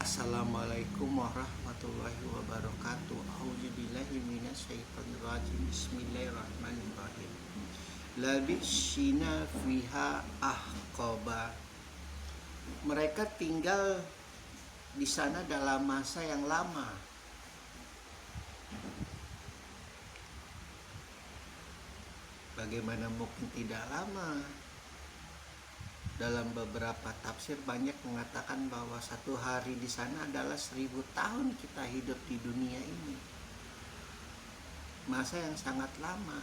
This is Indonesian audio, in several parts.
Assalamualaikum warahmatullahi wabarakatuh. A'udzubillahi minasyaitonirrajim. Bismillahirrahmanirrahim. Labishina fiha ahqaba. Mereka tinggal di sana dalam masa yang lama. Bagaimana mungkin tidak lama? Dalam beberapa tafsir banyak mengatakan bahwa satu hari di sana adalah 1000 tahun kita hidup di dunia ini. Masa yang sangat lama.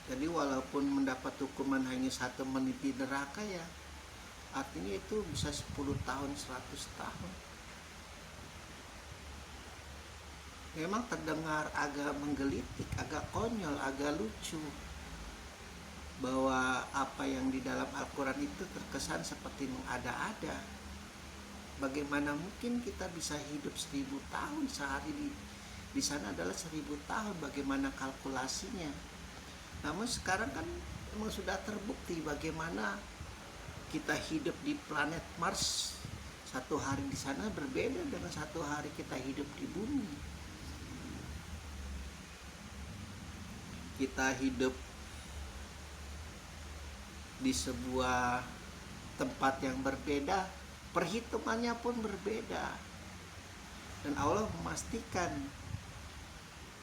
Jadi walaupun mendapat hukuman hanya 1 menit di neraka ya, artinya itu bisa 10 tahun, 100 tahun. Memang terdengar agak menggelitik, agak konyol, agak lucu, bahwa apa yang di dalam Al-Quran itu terkesan seperti mengada-ada. Bagaimana mungkin kita bisa hidup 1000 tahun? Sehari di sana adalah 1000 tahun. Bagaimana kalkulasinya? Namun sekarang kan memang sudah terbukti bagaimana kita hidup di planet Mars. Satu hari di sana berbeda dengan satu hari kita hidup di bumi. Kita hidup di sebuah tempat yang berbeda, perhitungannya pun berbeda. Dan Allah memastikan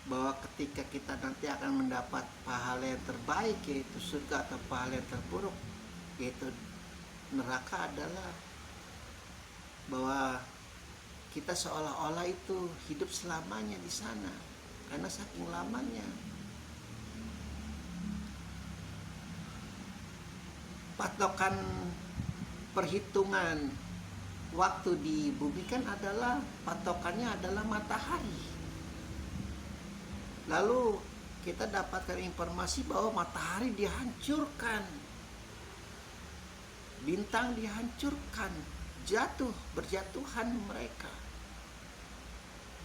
bahwa ketika kita nanti akan mendapat pahala yang terbaik, yaitu surga, atau pahala yang terburuk, yaitu neraka, adalah bahwa kita seolah-olah itu hidup selamanya di sana karena saking lamanya. Patokan perhitungan waktu di bumi kan adalah patokannya adalah matahari. Lalu kita dapatkan informasi bahwa matahari dihancurkan, bintang dihancurkan, berjatuhan mereka.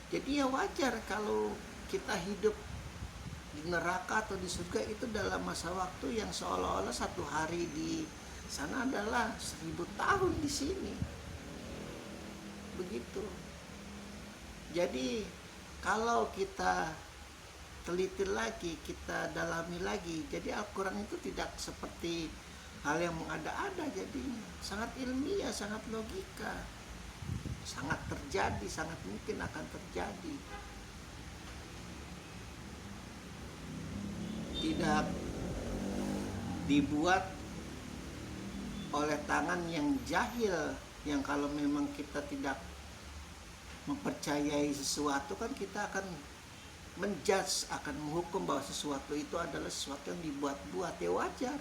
Jadi ya wajar kalau kita hidup di neraka atau di surga itu dalam masa waktu yang seolah-olah satu hari di sana adalah 1000 tahun di sini. Begitu. Jadi kalau kita teliti lagi, kita dalami lagi, jadi Al-Quran itu tidak seperti hal yang mengada-ada, jadinya sangat ilmiah, sangat logika, sangat terjadi, sangat mungkin akan terjadi. Tidak dibuat oleh tangan yang jahil, yang kalau memang kita tidak mempercayai sesuatu kan kita akan menjudge, akan menghukum bahwa sesuatu itu adalah sesuatu yang dibuat-buat. Ya wajar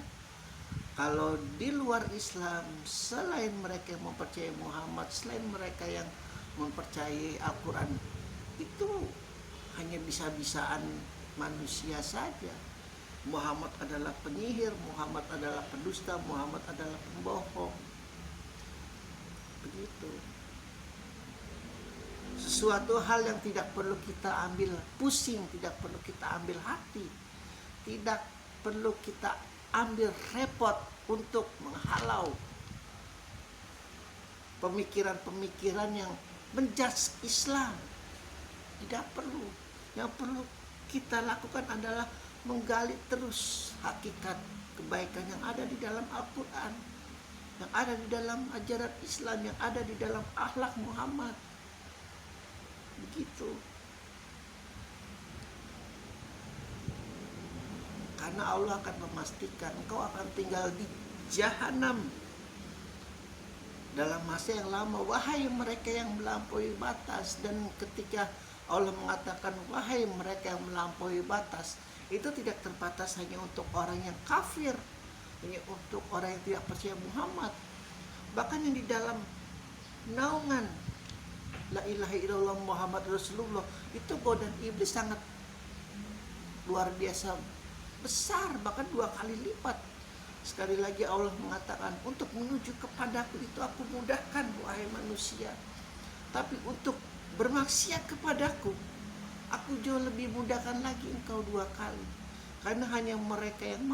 kalau di luar Islam, selain mereka yang mempercayai Muhammad, selain mereka yang mempercayai Al-Quran, itu hanya bisa-bisaan manusia saja. Muhammad adalah penyihir, Muhammad adalah pendusta, Muhammad adalah pembohong. Begitu. Sesuatu hal yang tidak perlu kita ambil pusing, tidak perlu kita ambil hati, tidak perlu kita ambil repot untuk menghalau pemikiran-pemikiran yang menjudge Islam. Tidak perlu. Yang perlu kita lakukan adalah menggali terus hakikat kebaikan yang ada di dalam Al-Quran, yang ada di dalam ajaran Islam, yang ada di dalam akhlak Muhammad. Begitu. Karena Allah akan memastikan engkau akan tinggal di jahanam dalam masa yang lama. Wahai mereka yang melampaui batas. Dan ketika Allah mengatakan wahai mereka yang melampaui batas, itu tidak terbatas hanya untuk orang yang kafir, hanya untuk orang yang tidak percaya Muhammad. Bahkan yang di dalam naungan la ilaha illallah Muhammad Rasulullah, itu godaan iblis sangat luar biasa besar, bahkan 2 kali lipat. Sekali lagi Allah mengatakan, untuk menuju kepadaku itu aku mudahkan wahai manusia, tapi untuk bermaksiat kepadaku aku jauh lebih mudahkan lagi engkau 2 kali. Karena hanya mereka yang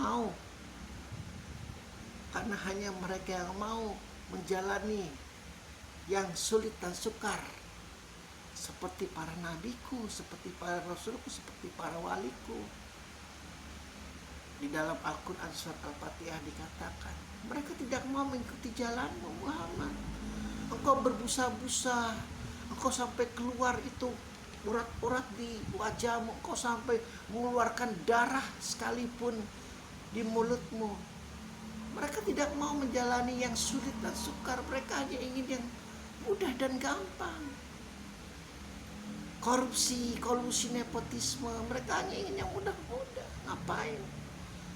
mau menjalani yang sulit dan sukar, seperti para nabiku, seperti para rasulku, seperti para waliku. Di dalam Al-Quran surat Al-Fatihah dikatakan, mereka tidak mau mengikuti jalanmu Muhammad. Engkau berbusa-busa, engkau sampai keluar itu urat-urat di wajahmu, engkau sampai mengeluarkan darah sekalipun di mulutmu. Mereka tidak mau menjalani yang sulit dan sukar, mereka hanya ingin yang mudah dan gampang. Korupsi, kolusi, nepotisme, mereka hanya ingin yang mudah-mudah. Ngapain?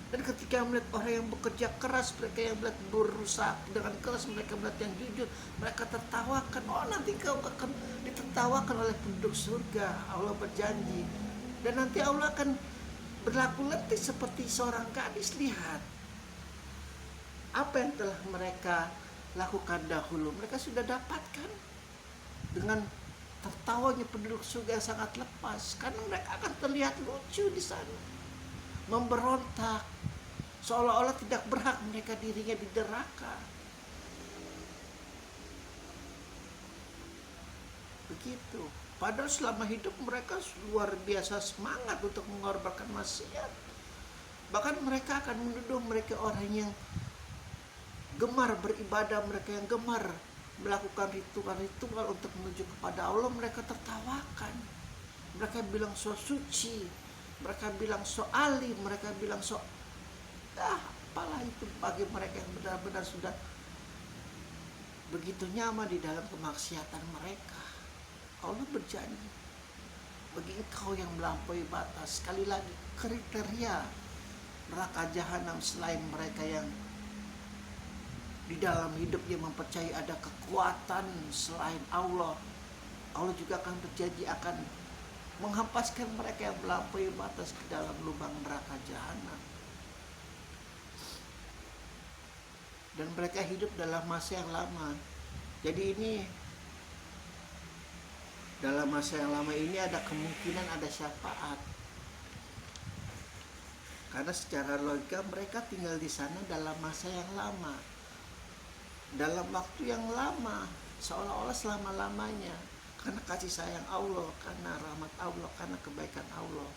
Dan ketika melihat orang yang bekerja keras, mereka yang melihat berusaha dengan keras, mereka melihat yang jujur, mereka tertawakan. Oh, nanti kau akan ditertawakan oleh penduduk surga, Allah berjanji. Dan nanti Allah akan berlaku letih seperti seorang gadis. Lihat apa yang telah mereka lakukan dahulu, mereka sudah dapatkan. Dengan tertawanya penduduk surga yang sangat lepas, karena mereka akan terlihat lucu di sana, memberontak, seolah-olah tidak berhak mereka dirinya di neraka. Begitu. Padahal selama hidup mereka luar biasa semangat untuk mengorbankan maksiat. Bahkan mereka akan menuduh mereka orang yang gemar beribadah, mereka yang gemar melakukan ritual-ritual untuk menuju kepada Allah. Mereka tertawakan. Mereka bilang so suci, mereka bilang so alim, mereka bilang so apalah itu bagi mereka yang benar-benar sudah begitu nyaman di dalam kemaksiatan mereka. Allah berjanji, bagi engkau yang melampaui batas, sekali lagi kriteria neraka jahanam selain mereka yang di dalam hidupnya mempercayai ada kekuatan selain Allah, Allah juga akan berjanji akan menghempaskan mereka yang melampaui batas ke dalam lubang neraka jahanam. Dan mereka hidup dalam masa yang lama. Jadi ini dalam masa yang lama ini ada kemungkinan ada syafaat. Karena secara logika mereka tinggal di sana dalam masa yang lama, dalam waktu yang lama, seolah-olah selama-lamanya, karena kasih sayang Allah, karena rahmat Allah, karena kebaikan Allah.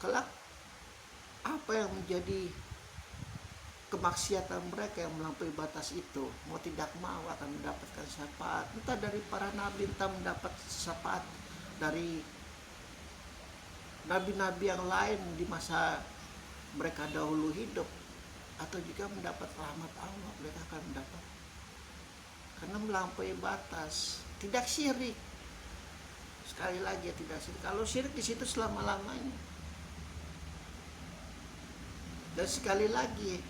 Kelak apa yang menjadi kemaksiatan mereka yang melampaui batas itu, mau tidak mau akan mendapatkan syafaat, entah dari para nabi, entah mendapat syafaat dari nabi-nabi yang lain di masa mereka dahulu hidup, atau juga mendapat rahmat Allah. Mereka akan mendapat karena melampaui batas, tidak syirik. Sekali lagi tidak syirik. Kalau syirik di situ selama-lamanya. Dan sekali lagi,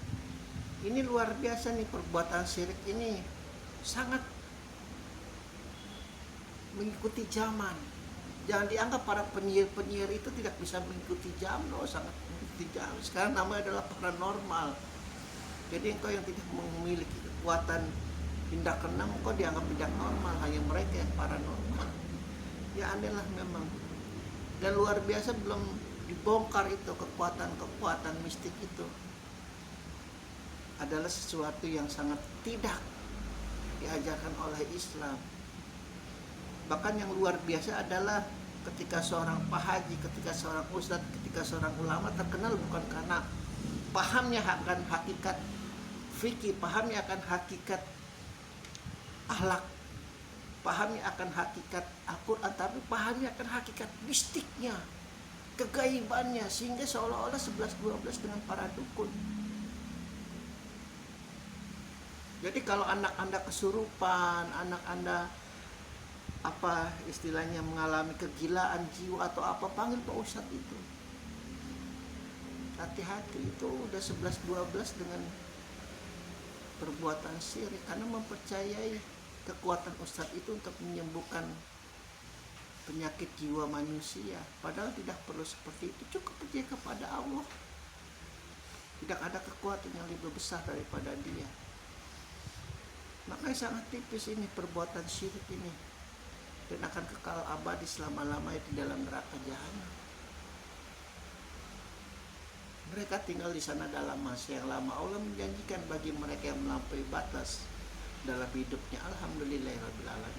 ini luar biasa nih perbuatan syirik ini, sangat mengikuti zaman. Jangan dianggap para penyihir itu tidak bisa mengikuti zaman, loh, sangat mengikuti zaman. Sekarang namanya adalah paranormal. Jadi engkau yang tidak memiliki kekuatan tindak keenam, engkau dianggap tidak normal, hanya mereka yang paranormal. Ya aneh lah memang. Dan luar biasa belum dibongkar itu kekuatan-kekuatan mistik itu. Adalah sesuatu yang sangat tidak diajarkan oleh Islam. Bahkan yang luar biasa adalah ketika seorang pak haji, ketika seorang ustadz, ketika seorang ulama terkenal bukan karena pahamnya akan hakikat fikih, pahamnya akan hakikat akhlak, pahamnya akan hakikat Al-Quran, tapi pahamnya akan hakikat mistiknya, kegaibannya, sehingga seolah-olah 11-12 dengan para dukun. Jadi kalau anak Anda kesurupan, anak Anda apa istilahnya mengalami kegilaan jiwa atau apa, panggil Pak Ustadz itu. Hati-hati, itu udah 11-12 dengan perbuatan syirik, karena mempercayai kekuatan Ustadz itu untuk menyembuhkan penyakit jiwa manusia. Padahal tidak perlu seperti itu, cukup percaya kepada Allah. Tidak ada kekuatan yang lebih besar daripada Dia. Makanya sangat tipis ini perbuatan syirik ini, dan akan kekal abadi selama-lamanya di dalam neraka jahanam. Mereka tinggal di sana dalam masa yang lama. Allah menjanjikan bagi mereka yang melampaui batas dalam hidupnya, alhamdulillahirabbil alamin.